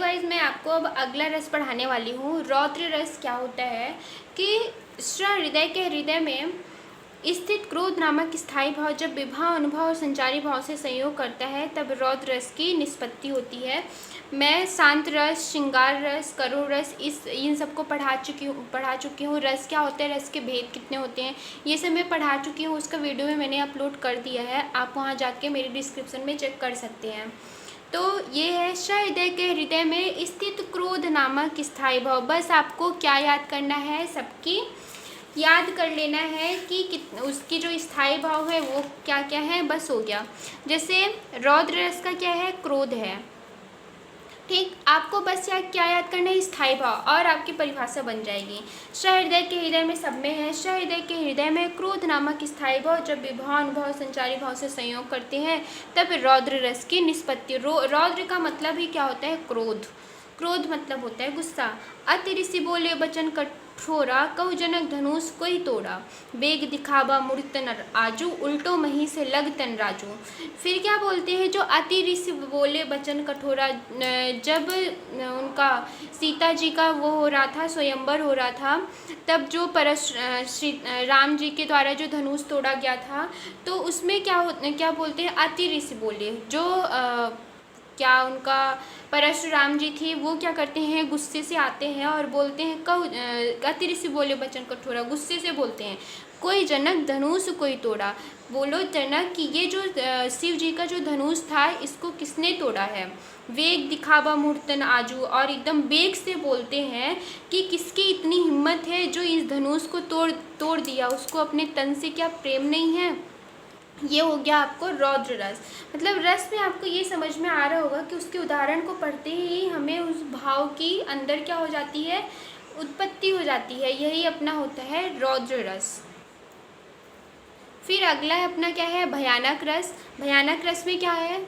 Guys, मैं आपको अब अगला रस पढ़ाने वाली हूँ। रौद्र रस क्या होता है कि हृदय के हृदय में स्थित क्रोध नामक स्थायी भाव जब विभा अनुभव और संचारी भाव से संयोग करता है तब रौद्र रस की निष्पत्ति होती है। मैं शांत रस, श्रृंगार रस, करुण रस इन सबको पढ़ा चुकी हूँ। रस क्या होता है, रस के भेद कितने होते हैं, ये सब मैं पढ़ा चुकी हूँ। उसका वीडियो में मैंने अपलोड कर दिया है, आप वहाँ जाके मेरे डिस्क्रिप्शन में चेक कर सकते हैं। तो ये है हृदय के हृदय में स्थित क्रोध नामक स्थायी भाव। बस आपको क्या याद करना है, सबकी याद कर लेना है कि उसकी जो स्थायी भाव है वो क्या क्या है, बस हो गया। जैसे रौद्र रस का क्या है, क्रोध है, ठीक। आपको बस क्या याद करना है, स्थायी भाव, और आपकी परिभाषा बन जाएगी। हृदय के हृदय में सब में है। हृदय के हृदय में क्रोध नामक स्थायी भाव जब विभा अनुभव संचारी भाव से संयोग करते हैं तब रौद्र रस की निष्पत्ति। रौद्र का मतलब ही क्या होता है, क्रोध। क्रोध मतलब होता है गुस्सा। अति ऋषि बोले बचन कठोरा, कहु जनक धनुष कोई तोड़ा, बेग दिखावा मूर्तन आजू, उल्टो मही से लग तन राजू। फिर क्या बोलते हैं, जो अति ऋषि बोले बचन कठोरा, जब उनका सीता जी का वो हो रहा था, स्वयंवर हो रहा था, तब जो श्री राम जी के द्वारा जो धनुष तोड़ा गया था, तो उसमें क्या बोलते हैं, अति ऋषि बोले। जो क्या उनका परशुराम जी थी, वो क्या करते हैं, गुस्से से आते हैं और बोलते हैं, अति ऋषि बोले बचन कठोरा, गुस्से से बोलते हैं, कोई जनक धनुष कोई तोड़ा। बोलो जनक कि ये जो शिव जी का जो धनुष था, इसको किसने तोड़ा है। वेग दिखावा मूर्तन आजू, और एकदम वेग से बोलते हैं कि किसकी इतनी हिम्मत है जो इस धनुष को तोड़ दिया, उसको अपने तन से क्या प्रेम नहीं है। ये हो गया आपको रौद्र रस। मतलब रस में आपको ये समझ में आ रहा होगा कि उसके उदाहरण को पढ़ते ही हमें उस भाव की अंदर क्या हो जाती है, उत्पत्ति हो जाती है। यही अपना होता है रौद्र रस। फिर अगला है अपना क्या है, भयानक रस। भयानक रस में क्या है,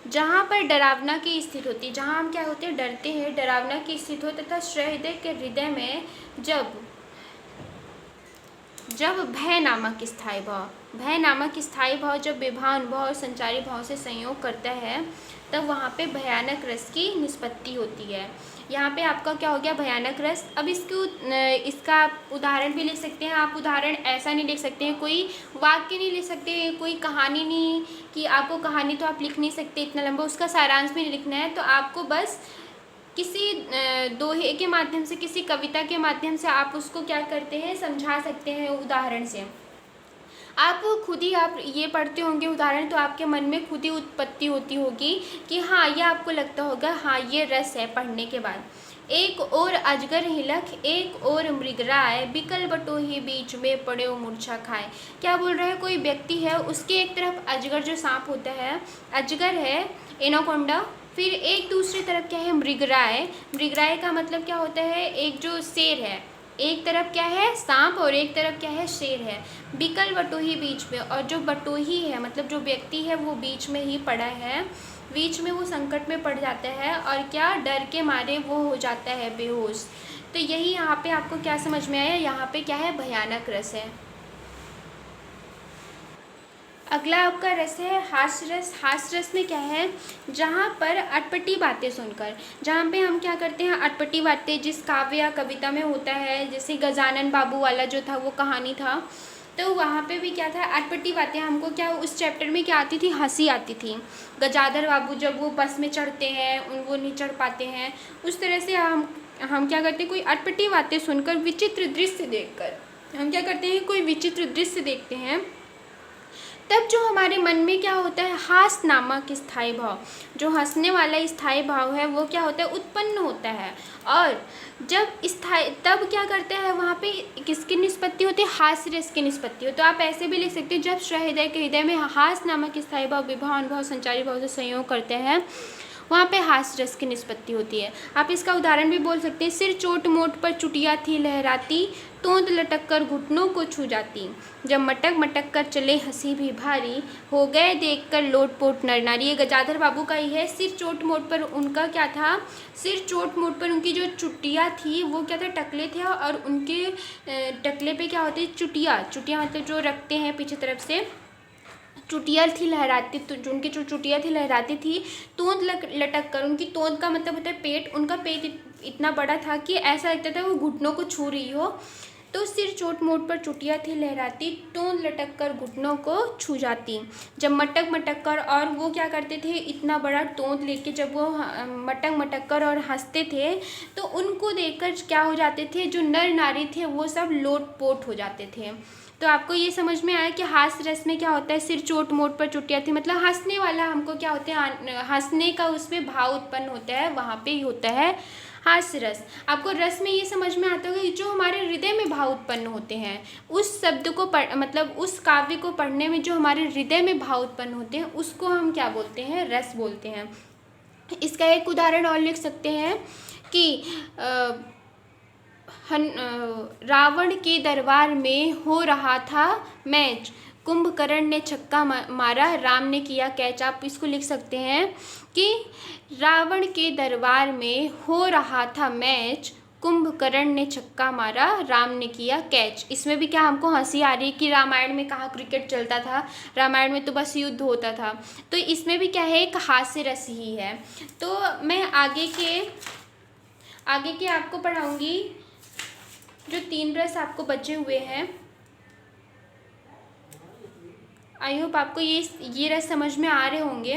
जहाँ पर डरावना की स्थिति होती है, जहाँ हम क्या होते हैं, डरते हैं, डरावना की स्थिति हो, तथा हृदय के हृदय में जब भय नामक स्थायी भाव जब विभा अनुभव और संचारी भाव से संयोग करता है तब वहाँ पे भयानक रस की निष्पत्ति होती है। यहाँ पे आपका क्या हो गया, भयानक रस। अब इसका आप उदाहरण भी लिख सकते हैं। आप उदाहरण ऐसा नहीं लिख सकते हैं, कोई वाक्य नहीं लिख सकते हैं, कोई कहानी नहीं, कि आपको कहानी तो आप लिख नहीं सकते इतना लंबा, उसका सारांश भी नहीं लिखना है। तो आपको बस किसी दोहे के माध्यम से, किसी कविता के माध्यम से आप उसको क्या करते हैं, समझा सकते हैं उदाहरण से। आप खुद ही आप ये पढ़ते होंगे उदाहरण, तो आपके मन में खुद ही उत्पत्ति होती होगी कि हाँ, ये आपको लगता होगा हाँ ये रस है पढ़ने के बाद। एक और अजगर हिलक, एक और मृगराय, बिकल बटोही बीच में पड़े मूर्छा खाए। क्या बोल रहा है, कोई व्यक्ति है, उसके एक तरफ अजगर जो सांप होता है, अजगर है, एनाकोंडा। फिर एक दूसरी तरफ क्या है, मृगराय। मृगराय का मतलब क्या होता है, एक जो शेर है, एक तरफ क्या है, सांप, और एक तरफ क्या है, शेर है। बिकल बटोही बीच में, और जो बटोही है मतलब जो व्यक्ति है वो बीच में ही पड़ा है, बीच में वो संकट में पड़ जाता है और क्या, डर के मारे वो हो जाता है बेहोश। तो यही यहाँ पे आपको क्या समझ में आया, यहाँ पे क्या है, भयानक रस है। अगला आपका रस है हास्य रस। हास्य रस में क्या है, जहाँ पर अटपटी बातें सुनकर, जहाँ पे हम क्या करते हैं, अटपटी बातें जिस काव्य या कविता में होता है, जैसे गजानन बाबू वाला जो था वो कहानी था, तो वहाँ पे भी क्या था, अटपटी बातें। हमको क्या उस चैप्टर में क्या आती थी, हंसी आती थी। गजाधर बाबू जब वो बस में चढ़ते हैं, वो नहीं चढ़ पाते हैं, उस तरह से हम क्या करते हैं, कोई अटपटी बातें सुनकर, विचित्र दृश्य देखकर हम क्या करते हैं, कोई विचित्र दृश्य देखते हैं, तब जो हमारे मन में क्या होता है, हास्य नामक स्थायी भाव, जो हंसने वाला स्थायी भाव है वो क्या होता है, उत्पन्न होता है। और जब तब क्या करता है, वहाँ पे किसकी निष्पत्ति होती है, हास्य रस की निष्पत्ति हो। तो आप ऐसे भी लिख सकते हैं, जब हृदय के हृदय में हास्य नामक स्थायी भाव विभा अनुभव संचारी भाव से संयोग करते हैं, वहाँ पे हास्य रस की निष्पत्ति होती है। आप इसका उदाहरण भी बोल सकते हैं, सिर चोट मोट पर चुटिया थी लहराती, तोंद लटक कर घुटनों को छू जाती, जब मटक मटक कर चले हंसी भी भारी, हो गए देख कर लोटपोट नर नारी। ये गजाधर बाबू का ही है। सिर चोट मोट पर उनका क्या था, सिर चोट मोट पर उनकी जो चुटिया थी वो क्या था, टकले थे, और उनके टकले पे क्या होती है, चुटिया। चुटिया मतलब जो रखते हैं पीछे तरफ से, चुटिया थी लहराती, तो उनकी जो चुटिया थी लहराती थी तोंद लटक कर। उनकी तोंद का मतलब होता है पेट। उनका पेट इतना बड़ा था कि ऐसा लगता था वो घुटनों को छू रही हो। तो सिर चोट मोट पर चुटिया थी लहराती, तोंद लटक कर घुटनों को छू जाती। जब मटक मटक कर, और वो क्या करते थे, इतना बड़ा तोंद लेके जब वो मटक मटक कर और हंसते थे तो उनको देखकर क्या हो जाते थे, जो नर नारी थे वो सब लोटपोट हो जाते थे। तो आपको ये समझ में आया कि हास्य रस में क्या होता है, सिर चोट मोट पर चुटिया थी, मतलब हंसने वाला हमको क्या होता है, हंसने का उसमें भाव उत्पन्न होता है, वहाँ पे ही होता है हास्य रस। आपको रस में ये समझ में आता होगा कि जो हमारे हृदय में भाव उत्पन्न होते हैं, उस शब्द को मतलब उस काव्य को पढ़ने में जो हमारे हृदय में भाव उत्पन्न होते हैं उसको हम क्या बोलते हैं, रस बोलते हैं। इसका एक उदाहरण और लिख सकते हैं कि रावण के दरबार में हो रहा था मैच, कुंभकर्ण ने छक्का मारा, राम ने किया कैच। आप इसको लिख सकते हैं कि रावण के दरबार में हो रहा था मैच, कुंभकर्ण ने छक्का मारा, राम ने किया कैच। इसमें भी क्या हमको हंसी आ रही है कि रामायण में कहाँ क्रिकेट चलता था, रामायण में तो बस युद्ध होता था। तो इसमें भी क्या है, एक हास्य रस ही है। तो मैं आगे के आपको पढ़ाऊँगी जो 3 रस आपको बचे हुए हैं। आई होप आपको ये रस समझ में आ रहे होंगे।